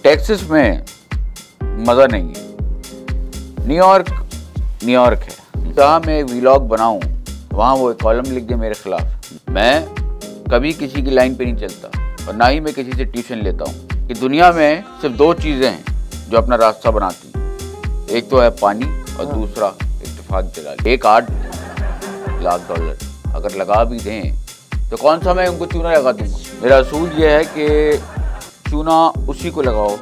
Texas में मज़ा नहीं है। न्यूयॉर्क है। जहाँ मैं एक व्लॉग बनाऊँ वहाँ वो एक कॉलम लिख दे मेरे खिलाफ। मैं कभी किसी की लाइन पे नहीं चलता और ना ही मैं किसी से ट्यूशन लेता हूँ कि दुनिया में सिर्फ दो चीज़ें हैं जो अपना रास्ता बनाती हैं, एक तो है पानी और दूसरा इत्तेफाक जलाली। 8 लाख डॉलर अगर लगा भी दें तो कौन सा मैं उनको चूना लगा दूँगा। मेरा असूल ये है कि चूना उसी को लगाओ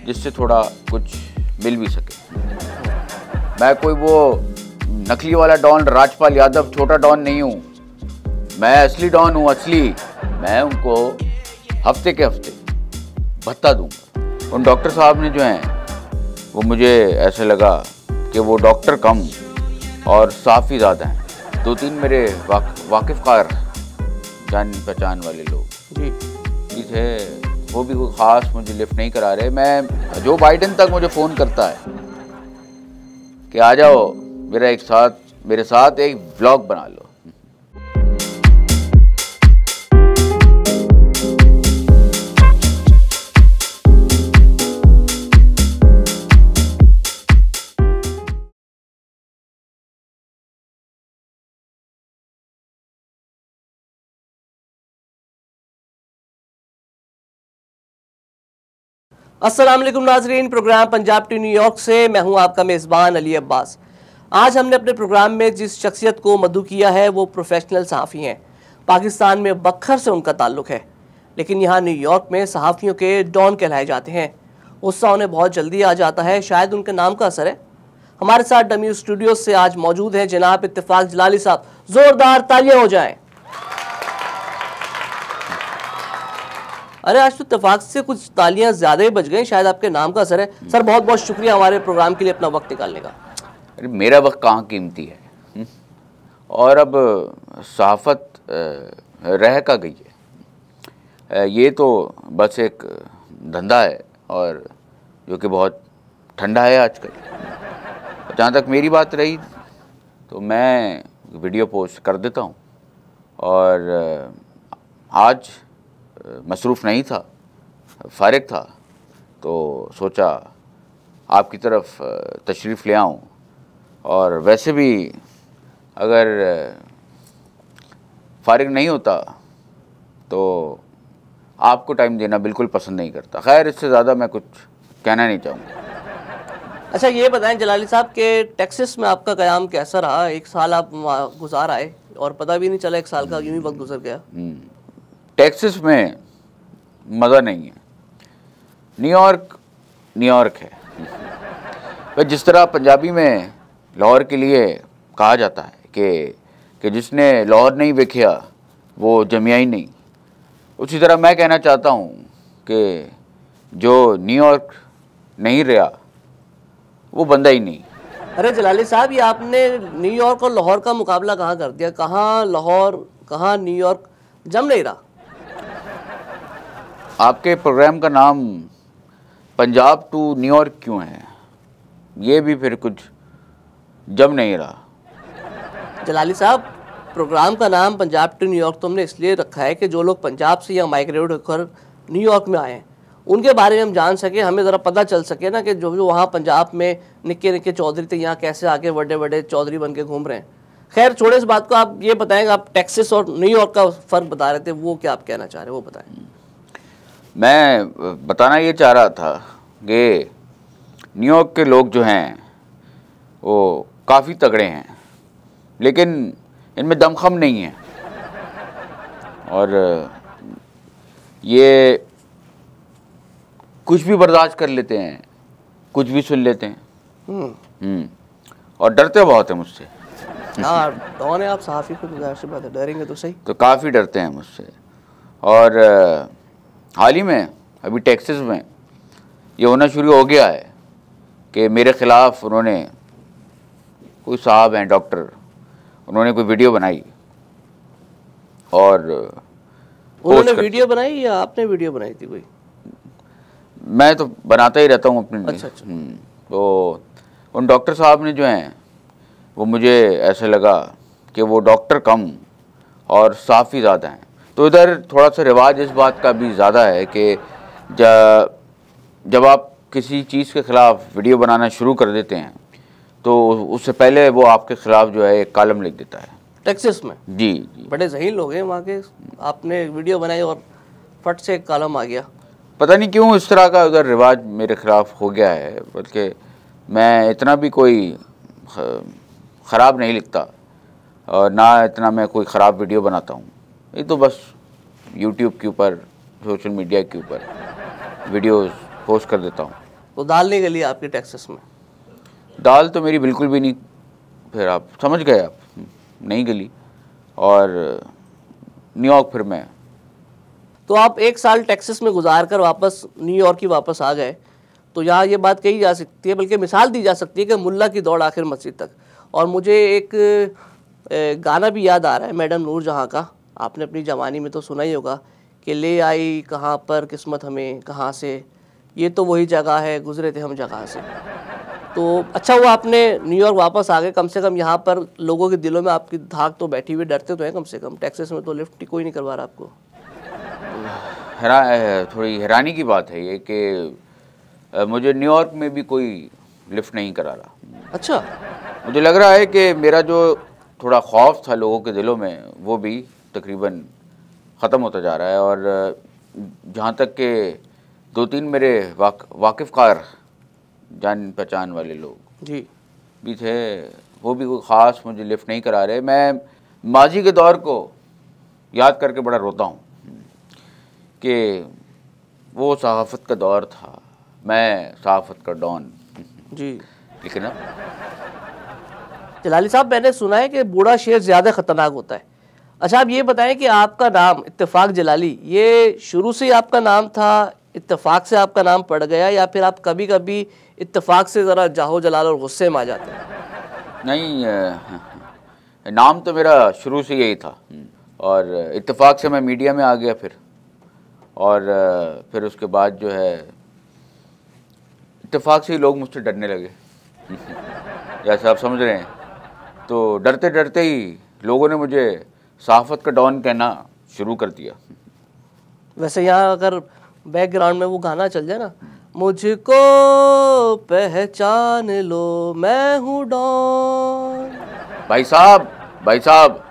जिससे थोड़ा कुछ मिल भी सके। मैं कोई वो नकली वाला डॉन राजपाल यादव छोटा डॉन नहीं हूँ, मैं असली डॉन हूँ। असली मैं उनको हफ्ते के हफ्ते भत्ता दूंगा। उन डॉक्टर साहब ने जो हैं वो मुझे ऐसे लगा कि वो डॉक्टर कम और साफ़ी ज़्यादा हैं। 2-3 मेरे वाकिफ़कार जान पहचान वाले लोग जी थे, वो भी कोई ख़ास मुझे लिफ्ट नहीं करा रहे। मैं जो बाइडेन तक मुझे फ़ोन करता है कि आ जाओ मेरे साथ एक व्लॉग बना लो। अस्सलाम वालेकुम नाजरीन, प्रोग्राम पंजाब टू न्यूयॉर्क से मैं हूं आपका मेज़बान अली अब्बास। आज हमने अपने प्रोग्राम में जिस शख्सियत को मदऊ किया है वो प्रोफेशनल सहाफ़ी हैं। पाकिस्तान में बखर से उनका ताल्लुक़ है, लेकिन यहाँ न्यूयॉर्क में सहाफ़ियों के डॉन कहलाए जाते हैं। गुस्सा उन्हें बहुत जल्दी आ जाता है, शायद उनके नाम का असर है। हमारे साथ डमी स्टूडियो से आज मौजूद हैं जनाब इत्तेफाक जलाली साहब। ज़ोरदार तालियाँ हो जाएँ। अरे आज तो इत्तेफाक से कुछ तालियां ज़्यादा ही बज गई, शायद आपके नाम का असर है। सर बहुत बहुत शुक्रिया हमारे प्रोग्राम के लिए अपना वक्त निकालने का। अरे मेरा वक्त कहाँ कीमती है, और अब सहाफ़त रह का गई है। ये तो बस एक धंधा है और जो कि बहुत ठंडा है आजकल। जहाँ तक मेरी बात रही तो मैं वीडियो पोस्ट कर देता हूँ और आज मसरूफ़ नहीं था, फ़ारिग था, तो सोचा आपकी तरफ तशरीफ़ ले आऊँ। और वैसे भी अगर फ़ारिग नहीं होता तो आपको टाइम देना बिल्कुल पसंद नहीं करता। खैर, इससे ज़्यादा मैं कुछ कहना नहीं चाहूँगा। अच्छा ये बताएं जलाली साहब के टेक्सास में आपका क़याम कैसा रहा? 1 साल आप वहाँ गुजार आए और पता भी नहीं चला 1 साल का यूँ ही वक्त गुजर गया। टेक्सास में मज़ा नहीं है। न्यूयॉर्क है। पर जिस तरह पंजाबी में लाहौर के लिए कहा जाता है कि जिसने लाहौर नहीं देखा वो जमिया ही नहीं, उसी तरह मैं कहना चाहता हूँ कि जो न्यूयॉर्क नहीं रहा वो बंदा ही नहीं। अरे जलाली साहब, ये आपने न्यूयॉर्क और लाहौर का मुकाबला कहाँ कर दिया? कहाँ लाहौर कहाँ न्यूयॉर्क, जम नहीं रहा। आपके प्रोग्राम का नाम पंजाब टू न्यूयॉर्क क्यों है? ये भी फिर कुछ जम नहीं रहा। जलाली साहब, प्रोग्राम का नाम पंजाब टू न्यूयॉर्क तो हमने इसलिए रखा है कि जो लोग पंजाब से या माइग्रेट होकर न्यूयॉर्क में आए हैं उनके बारे में हम जान सके, हमें ज़रा पता चल सके ना कि जो वहाँ पंजाब में निक्के निक्के चौधरी थे यहाँ कैसे आके बड़े बड़े चौधरी बन के घूम रहे हैं। खैर छोड़े इस बात को, आप ये बताएंगे, आप टेक्सास और न्यूयॉर्क का फ़र्क बता रहे थे, वो क्या आप कहना चाह रहे हैं वो बताएं। मैं बताना ये चाह रहा था कि न्यूयॉर्क के लोग जो हैं वो काफ़ी तगड़े हैं, लेकिन इनमें दमखम नहीं है और ये कुछ भी बर्दाश्त कर लेते हैं, कुछ भी सुन लेते हैं। और डरते बहुत हैं मुझसे। हाँ डॉन है आप, सहाफ़ी को गुज़ार से बात है, डरेंगे तो सही। तो काफ़ी डरते हैं मुझसे। और हाल ही में अभी टेक्सास में ये होना शुरू हो गया है कि मेरे ख़िलाफ़ उन्होंने, कोई साहब हैं डॉक्टर, उन्होंने कोई वीडियो बनाई और उन्होंने वीडियो बनाई या आपने वीडियो बनाई थी कोई? मैं तो बनाता ही रहता हूँ अपने लिए। अच्छा। तो उन डॉक्टर साहब ने जो हैं वो मुझे ऐसे लगा कि वो डॉक्टर कम और साफ़ी ज़्यादा हैं। तो इधर थोड़ा सा रिवाज इस बात का भी ज़्यादा है कि जब आप किसी चीज़ के ख़िलाफ़ वीडियो बनाना शुरू कर देते हैं तो उससे पहले वो आपके ख़िलाफ़ जो है एक कॉलम लिख देता है। टेक्सास में? जी जी, बड़े ज़हीन लोग हैं वहाँ के। आपने वीडियो बनाई और फट से एक कॉलम आ गया। पता नहीं क्यों इस तरह का उधर रिवाज मेरे ख़िलाफ़ हो गया है, बल्कि मैं इतना भी कोई ख़राब नहीं लिखता और ना इतना मैं कोई ख़राब वीडियो बनाता हूँ। ये तो बस यूट्यूब के ऊपर, सोशल मीडिया के ऊपर वीडियोस पोस्ट कर देता हूँ। तो दाल नहीं गली आपकी टेक्सास में? दाल तो मेरी बिल्कुल भी नहीं, फिर आप समझ गए, आप नहीं गली। और न्यूयॉर्क फिर मैं, तो आप 1 साल टेक्सास में गुजार कर वापस न्यूयॉर्क ही वापस आ गए, तो यहाँ ये बात कही जा सकती है, बल्कि मिसाल दी जा सकती है कि मुल्ला की दौड़ आखिर मस्जिद तक। और मुझे एक गाना भी याद आ रहा है मैडम नूरजहां का, आपने अपनी जवानी में तो सुना ही होगा कि ले आई कहाँ पर किस्मत हमें कहाँ से, ये तो वही जगह है गुजरे थे हम जगह से। तो अच्छा हुआ आपने न्यूयॉर्क वापस आ गए, कम से कम यहाँ पर लोगों के दिलों में आपकी धाक तो बैठी हुई, डरते तो हैं कम से कम। टेक्सास में तो लिफ्ट कोई नहीं करवा रहा आपको। थोड़ी हैरानी की बात है ये कि मुझे न्यूयॉर्क में भी कोई लिफ्ट नहीं करा रहा। अच्छा, मुझे लग रहा है कि मेरा जो थोड़ा खौफ था लोगों के दिलों में वो भी तकरीबन ख़त्म होता जा रहा है। और जहाँ तक के 2-3 मेरे वाकिफ़कार जान पहचान वाले लोग जी भी थे, वो भी कोई ख़ास मुझे लिफ्ट नहीं करा रहे। मैं माजी के दौर को याद करके बड़ा रोता हूँ कि वो सहाफ़त का दौर था, मैं सहाफ़त का डॉन। जी। लेकिन अब जलाली साहब, मैंने सुना है कि बूढ़ा शेर ज़्यादा ख़तरनाक होता है। अच्छा, आप ये बताएं कि आपका नाम इत्तेफाक जलाली, ये शुरू से ही आपका नाम था, इत्तेफाक से आपका नाम पड़ गया, या फिर आप कभी कभी इत्तेफाक से ज़रा जाहो जलाल और गुस्से में आ जाते हैं? नहीं, नाम तो मेरा शुरू से यही था और इत्तेफाक से मैं मीडिया में आ गया फिर। और फिर उसके बाद जो है इत्तेफाक से ही लोग मुझसे डरने लगे जैसे आप समझ रहे हैं। तो डरते डरते ही लोगों ने मुझे सहाफ़त का डॉन कहना शुरू कर दिया। वैसे यहाँ अगर बैकग्राउंड में वो गाना चल जाए ना, मुझको पहचान लो मैं हूँ डॉन। भाई साहब,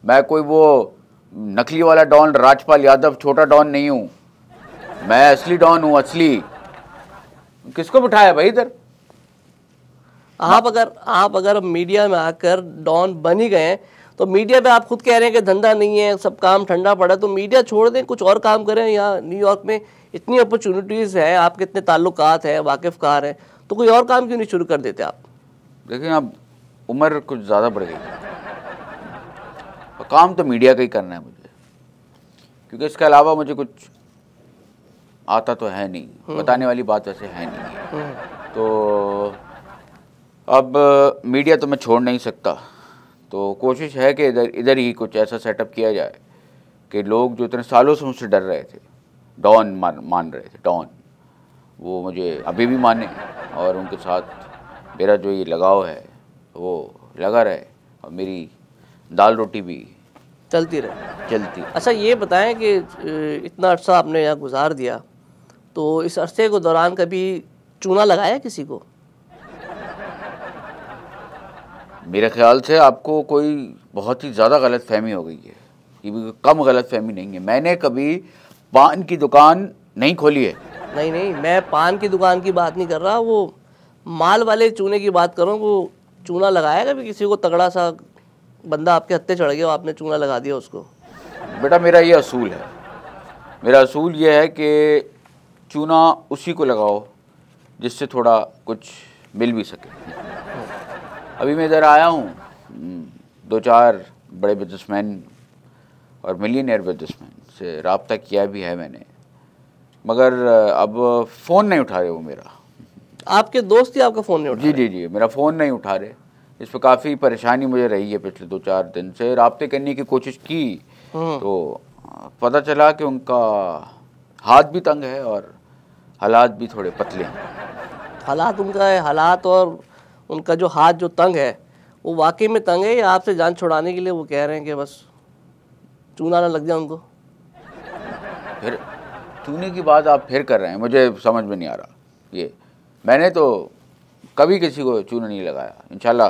मैं कोई वो नकली वाला डॉन राजपाल यादव छोटा डॉन नहीं हूँ, मैं असली डॉन हूँ, असली। किसको बिठाया भाई इधर? आप अगर मीडिया में आकर डॉन बन ही गए हैं, तो मीडिया पे आप खुद कह रहे हैं कि धंधा नहीं है, सब काम ठंडा पड़ा, तो मीडिया छोड़ दें, कुछ और काम करें। यहाँ न्यूयॉर्क में इतनी अपॉर्चुनिटीज़ है, आपके इतने ताल्लुकात हैं, वाकिफ़कार हैं, तो कोई और काम क्यों नहीं शुरू कर देते आप? देखिए, अब उम्र कुछ ज़्यादा बढ़ गई और काम तो मीडिया का ही करना है मुझे, क्योंकि इसके अलावा मुझे कुछ आता तो है नहीं, बताने वाली बात वैसे है नहीं है। तो अब मीडिया तो मैं छोड़ नहीं सकता, तो कोशिश है कि इधर ही कुछ ऐसा सेटअप किया जाए कि लोग जो इतने सालों से मुझसे डर रहे थे, डॉन मान रहे थे, डॉन, वो मुझे अभी भी माने और उनके साथ मेरा जो ये लगाव है वो लगा रहे और मेरी दाल रोटी भी चलती रहे। चलती। अच्छा, ये बताएं कि इतना अर्सा आपने यहाँ गुजार दिया, तो इस अरसे के दौरान कभी चूना लगाया किसी को? मेरे ख्याल से आपको कोई बहुत ही ज़्यादा गलत फहमी हो गई है, ये भी कम गलत फहमी नहीं है। मैंने कभी पान की दुकान नहीं खोली है। नहीं, मैं पान की दुकान की बात नहीं कर रहा, वो माल वाले चूने की बात कर रहा हूँ। वो चूना लगाया कभी किसी को? तगड़ा सा बंदा आपके हत्थे चढ़ गया, आपने चूना लगा दिया उसको? बेटा, मेरा ये असूल है, मेरा असूल ये है कि चूना उसी को लगाओ जिससे थोड़ा कुछ मिल भी सके। अभी मैं इधर आया हूँ, 2-4 बड़े बिजनेसमैन और मिलियनियर बिजनेसमैन से रब्ता किया भी है मैंने, मगर अब फ़ोन नहीं उठा रहे वो मेरा। आपके दोस्त ही आपका फ़ोन नहीं उठा रहे? जी, मेरा फ़ोन नहीं उठा रहे। इस पर काफ़ी परेशानी मुझे रही है पिछले 2-4 दिन से। रब्ते करने की कोशिश की तो पता चला कि उनका हाथ भी तंग है और हालात भी थोड़े पतले हैं। हालात उनका है, हालात और उनका जो हाथ जो तंग है वो वाकई में तंग है, या आपसे जान छुड़ाने के लिए वो कह रहे हैं कि बस चूना ना लग जाए उनको? चूने की बात आप फिर कर रहे हैं, मुझे समझ में नहीं आ रहा। ये मैंने तो कभी किसी को चूना नहीं लगाया। इंशाल्लाह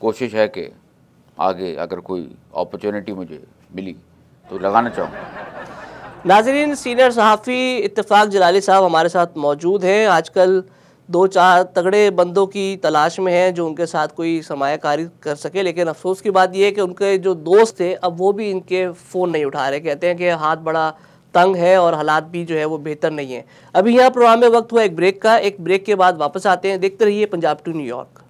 कोशिश है कि आगे अगर कोई अपॉर्चुनिटी मुझे मिली तो लगाना चाहूँगा। नाज़रीन, सीनियर सहाफ़ी इत्तेफ़ाक जलाली साहब हमारे साथ मौजूद हैं। आजकल 2-4 तगड़े बंदों की तलाश में हैं जो उनके साथ कोई सरमायाकारी कर सके, लेकिन अफसोस की बात यह है कि उनके जो दोस्त थे अब वो भी इनके फ़ोन नहीं उठा रहे। कहते हैं कि हाथ बड़ा तंग है और हालात भी जो है वो बेहतर नहीं है। अभी यहाँ प्रोग्राम में वक्त हुआ एक ब्रेक का। एक ब्रेक के बाद वापस आते हैं। देखते रहिए Punjab to New York.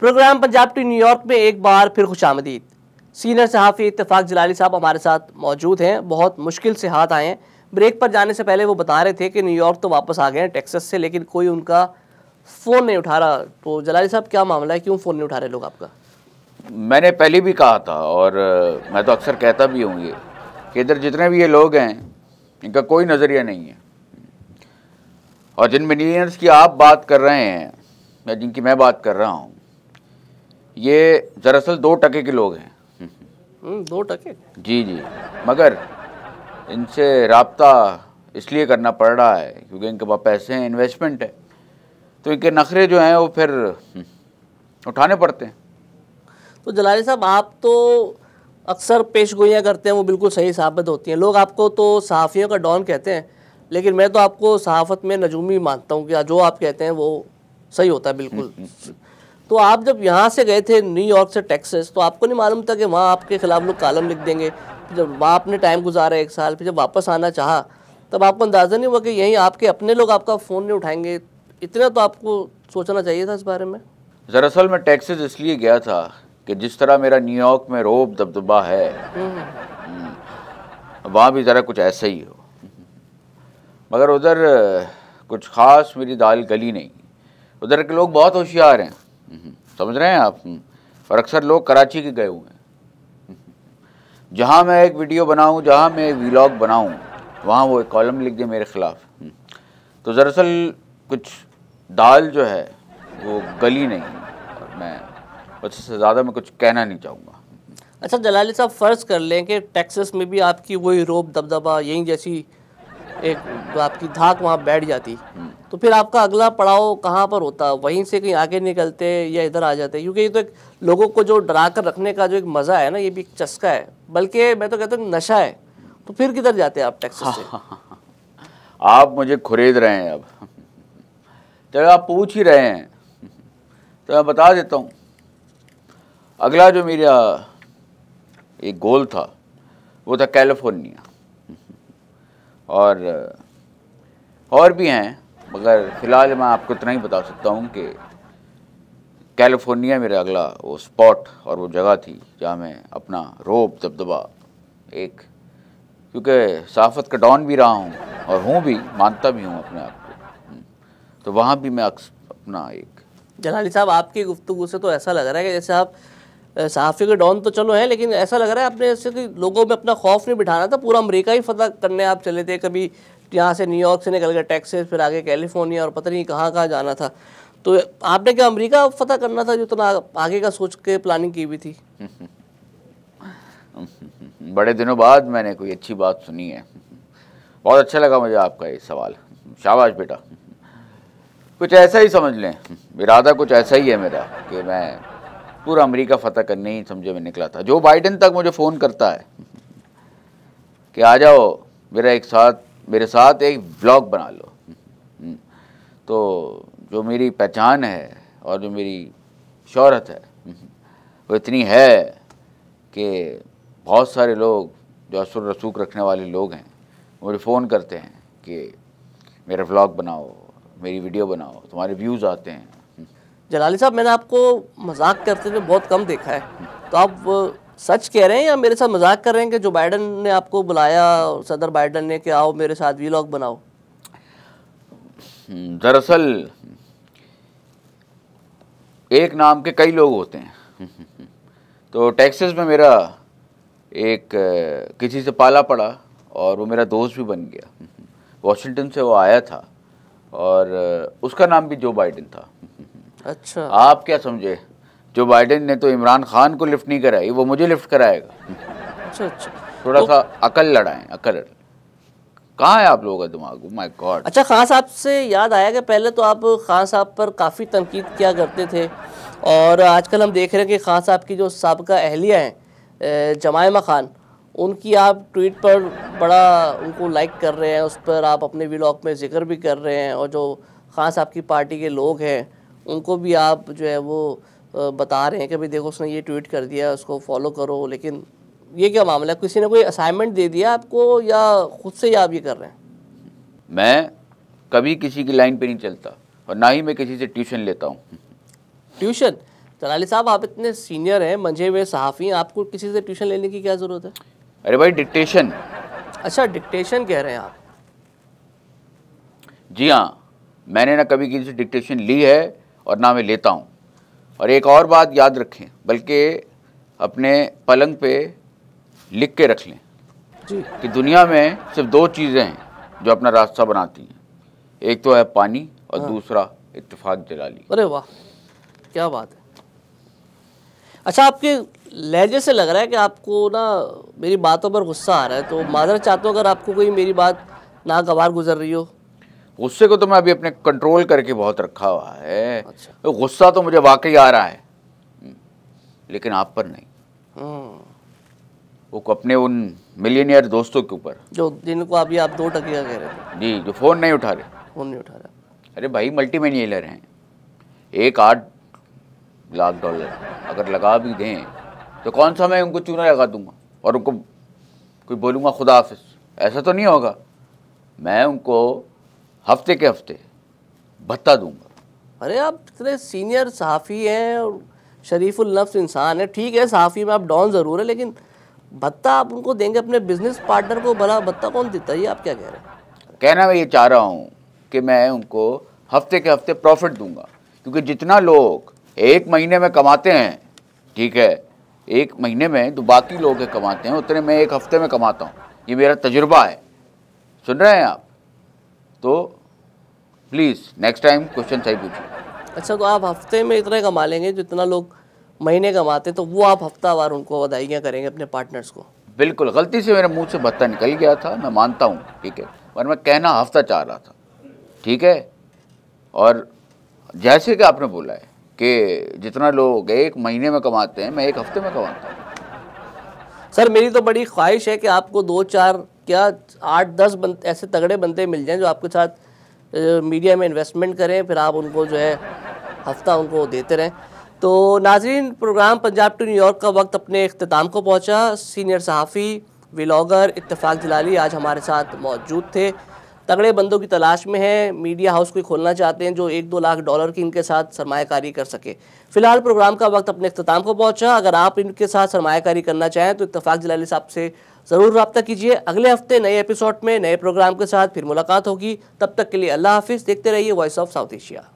Program Punjab to New York में एक बार फिर खुशामदीद। सीनियर सहाफ़ी इत्तेफ़ाक जलाली साहब हमारे साथ मौजूद हैं। बहुत मुश्किल से हाथ आए हैं। ब्रेक पर जाने से पहले वो बता रहे थे कि न्यूयॉर्क तो वापस आ गए हैं टेक्सास से, लेकिन कोई उनका फ़ोन नहीं उठा रहा। तो जलाली साहब क्या मामला है, क्यों फ़ोन नहीं उठा रहे लोग आपका? मैंने पहले भी कहा था और मैं तो अक्सर कहता भी हूँ ये कि इधर जितने भी ये लोग हैं इनका कोई नज़रिया नहीं है। और जिन मिलियनर्स की आप बात कर रहे हैं या जिनकी मैं बात कर रहा हूँ, ये दरअसल 2% के लोग हैं। 2%? जी जी, मगर इनसे राब्ता इसलिए करना पड़ रहा है क्योंकि इनके पास पैसे हैं, इन्वेस्टमेंट है, तो इनके नखरे जो हैं वो फिर उठाने पड़ते हैं। तो जलाली साहब, आप तो अक्सर पेशगोइयाँ करते हैं वो बिल्कुल सही साबित होती हैं। लोग आपको तो सहाफ़ियों का डॉन कहते हैं, लेकिन मैं तो आपको सहाफ़त में नजूमी मानता हूँ कि जो आप कहते हैं वो सही होता है बिल्कुल। तो आप जब यहाँ से गए थे न्यूयॉर्क से टेक्सास, तो आपको नहीं मालूम था कि वहाँ आपके खिलाफ लोग कालम लिख देंगे? जब वहाँ आपने टाइम गुजारा 1 साल, फिर जब वापस आना चाहा तब आपको अंदाज़ा नहीं हुआ कि यहीं आपके अपने लोग आपका फ़ोन नहीं उठाएंगे? इतना तो आपको सोचना चाहिए था इस बारे में। दरअसल मैं टेक्सास इसलिए गया था कि जिस तरह मेरा न्यूयॉर्क में रोब दबदबा है वहाँ भी ज़रा कुछ ऐसा ही हो, मगर उधर कुछ ख़ास मेरी दाल गली नहीं। उधर के लोग बहुत होशियार हैं, समझ रहे हैं आप। और अक्सर लोग कराची के गए हुए हैं। जहाँ मैं एक वीडियो बनाऊँ, जहाँ मैं एक व्लॉग बनाऊँ, वहाँ वो एक कॉलम लिख दे मेरे ख़िलाफ़। तो दरअसल कुछ दाल जो है वो गली नहीं, और मैं उससे ज़्यादा मैं कुछ कहना नहीं चाहूँगा। अच्छा जलाली साहब, फ़र्ज़ कर लें कि टेक्सास में भी आपकी वही रोब दबदबा यहीं जैसी एक आपकी धाक वहाँ बैठ जाती, तो फिर आपका अगला पड़ाव कहाँ पर होता? वहीं से कहीं आगे निकलते या इधर आ जाते? क्योंकि ये तो एक लोगों को जो डरा कर रखने का जो एक मज़ा है ना, ये भी एक चस्का है, बल्कि मैं तो कहता हूँ नशा है। तो फिर किधर जाते आप टेक्सास से? आप मुझे खुरेद रहे हैं अब। जब आप पूछ ही रहे हैं तो मैं बता देता हूँ। अगला जो मेरा एक गोल था वो था कैलिफोर्निया, और भी हैं, मगर फ़िलहाल मैं आपको इतना ही बता सकता हूँ कि कैलिफोर्निया मेरा अगला वो स्पॉट और वो जगह थी जहाँ मैं अपना रोब दबदबा एक, क्योंकि सहाफ़त का डॉन भी रहा हूँ और हूँ भी, मानता भी हूँ अपने आप को, तो वहाँ भी मैं अपना एक। जलाली साहब, आपकी गुफ्तगू से तो ऐसा लग रहा है कि जैसे आप सहाफ़ी के डॉन तो चलो हैं, लेकिन ऐसा लग रहा है आपने ऐसे कि लोगों में अपना खौफ नहीं बिठाना था, पूरा अमेरिका ही फतह करने आप चले थे। कभी यहाँ से न्यूयॉर्क से निकल गए टेक्सास, फिर आगे कैलिफोर्निया और पता नहीं कहाँ कहाँ जाना था। तो आपने क्या अमेरिका फतह करना था जो इतना आगे का सोच के प्लानिंग की हुई थी? बड़े दिनों बाद मैंने कोई अच्छी बात सुनी है। बहुत अच्छा लगा मुझे आपका ये सवाल, शाबाश बेटा। कुछ ऐसा ही समझ लें, इरादा कुछ ऐसा ही है मेरा कि मैं पूरा अमेरिका फतह करने ही समझे में निकला था। जो बाइडन तक मुझे फ़ोन करता है कि आ जाओ मेरे साथ एक व्लॉग बना लो, तो जो मेरी पहचान है और जो मेरी शोहरत है वो इतनी है कि बहुत सारे लोग जो असुर रसूख रखने वाले लोग हैं मुझे फ़ोन करते हैं कि मेरा व्लॉग बनाओ, मेरी वीडियो बनाओ, तुम्हारे व्यूज़ आते हैं। जलाली साहब, मैंने आपको मजाक करते हुए बहुत कम देखा है, तो आप सच कह रहे हैं या मेरे साथ मजाक कर रहे हैं कि जो बाइडन ने आपको बुलाया, सदर बाइडन ने, कि आओ मेरे साथ व्लॉग बनाओ? दरअसल एक नाम के कई लोग होते हैं, तो टेक्सास में मेरा एक किसी से पाला पड़ा और वो मेरा दोस्त भी बन गया। वॉशिंगटन से वो आया था और उसका नाम भी जो बाइडेन था। अच्छा, आप क्या समझे, जो बाइडेन ने तो इमरान खान को लिफ्ट नहीं कराई, वो मुझे लिफ्ट कराएगा। अच्छा अच्छा, थोड़ा सा अकल लड़ाएं, अकल। कहाँ है आप लोगों का दिमाग? My God. अच्छा, खान साहब से याद आया कि पहले तो आप खान साहब पर काफ़ी तनकीद किया करते थे और आजकल हम देख रहे हैं कि खान साहब की जो साबिका अहलिया हैं जमायमा खान, उनकी आप ट्वीट पर बड़ा उनको लाइक कर रहे हैं, उस पर आप अपने व्लॉग में जिक्र भी कर रहे हैं और जो खान साहब की पार्टी के लोग हैं उनको भी आप जो है वो बता रहे हैं कि भाई देखो उसने ये ट्वीट कर दिया, उसको फॉलो करो। लेकिन ये क्या मामला है? किसी ने कोई असाइनमेंट दे दिया आपको या खुद से ही आप ये कर रहे हैं? मैं कभी किसी की लाइन पे नहीं चलता और ना ही मैं किसी से ट्यूशन लेता हूँ। ट्यूशन? जलाली साहब, आप इतने सीनियर हैं, मंझे हुए सहाफ़ी हैं, आपको किसी से ट्यूशन लेने की क्या ज़रूरत है? अरे भाई, डिक्टेशन। अच्छा, डिक्टेशन कह रहे हैं आप? जी हाँ, मैंने ना कभी किसी से डिक्टेशन ली है और ना मैं लेता हूँ। और एक और बात याद रखें, बल्कि अपने पलंग पे लिख के रख लें जी, कि दुनिया में सिर्फ दो चीज़ें हैं जो अपना रास्ता बनाती हैं, एक तो है पानी और दूसरा इत्तेफाक जलाली। अरे वाह, क्या बात है। अच्छा, आपके लहजे से लग रहा है कि आपको ना मेरी बातों पर गुस्सा आ रहा है, तो माजरत चाहता हूँ अगर आपको कोई मेरी बात नागवार गुजर रही हो। गुस्से को तो मैं अभी अपने कंट्रोल करके बहुत रखा हुआ है। अच्छा। तो गुस्सा तो मुझे वाकई आ रहा है, लेकिन आप पर नहीं, वो अपने उन मिलियनियर दोस्तों के ऊपर जो जिनको अभी आप 2 टकिया कह रहे थे। जी, जो फ़ोन नहीं उठा रहे। फ़ोन नहीं उठा रहा। अरे भाई, मल्टी मिलियनर हैं, 8 लाख डॉलर अगर लगा भी दें तो कौन सा मैं उनको चूना लगा दूंगा और उनको कोई बोलूँगा खुदा हाफिज? ऐसा तो नहीं होगा। मैं उनको हफ्ते के हफ्ते भत्ता दूंगा। अरे, आप इतने सीनियर सहाफ़ी हैं और शरीफुल नफ्स इंसान है, ठीक है सहाफ़ी में आप डॉन ज़रूर है, लेकिन भत्ता आप उनको देंगे अपने बिजनेस पार्टनर को? भला भत्ता कौन देता है? ये आप क्या कह रहे हैं? कहना मैं ये चाह रहा हूँ कि मैं उनको हफ्ते के हफ्ते प्रॉफिट दूंगा, क्योंकि जितना लोग एक महीने में कमाते हैं, ठीक है, एक महीने में तो बाकी लोग कमाते हैं, उतने मैं एक हफ्ते में कमाता हूँ। ये मेरा तजुर्बा है। सुन रहे हैं आप? तो प्लीज़ नेक्स्ट टाइम क्वेश्चन सही पूछिए। अच्छा, तो आप हफ्ते में इतना कमा लेंगे जितना लोग महीने कमाते, तो वो आप हफ्तावार उनको बधाइयाँ करेंगे अपने पार्टनर्स को? बिल्कुल, गलती से मेरे मुंह से भत्ता निकल गया था, मैं मानता हूँ, ठीक है, और मैं कहना हफ्ता चाह रहा था, ठीक है। और जैसे कि आपने बोला है कि जितना लोग एक महीने में कमाते हैं, मैं एक हफ्ते में कमाता हूँ। सर, मेरी तो बड़ी ख्वाहिश है कि आपको 2-4 क्या 8-10 ऐसे तगड़े बंदे मिल जाएं जो आपके साथ मीडिया में इन्वेस्टमेंट करें, फिर आप उनको जो है हफ्ता उनको देते रहें। तो नाज़रीन, प्रोग्राम पंजाब टू न्यूयॉर्क का वक्त अपने इख्तिताम को पहुंचा। सीनियर सहाफ़ी व्लॉगर इत्तेफाक जलाली आज हमारे साथ मौजूद थे। तगड़े बंदों की तलाश में हैं, मीडिया हाउस को खोलना चाहते हैं जो 1-2 लाख डॉलर की इनके साथ सरमायाकारी कर सके। फिलहाल प्रोग्राम का वक्त अपने इख्तिताम को पहुंचा। अगर आप इनके साथ सरमायाकारी करना चाहें तो इत्तेफाक जलाली साहब से ज़रूर रब्ता कीजिए। अगले हफ्ते नए एपिसोड में नए प्रोग्राम के साथ फिर मुलाकात होगी। तब तक के लिए अल्लाह हाफिज़। देखते रहिए वॉइस ऑफ साउथ एशिया।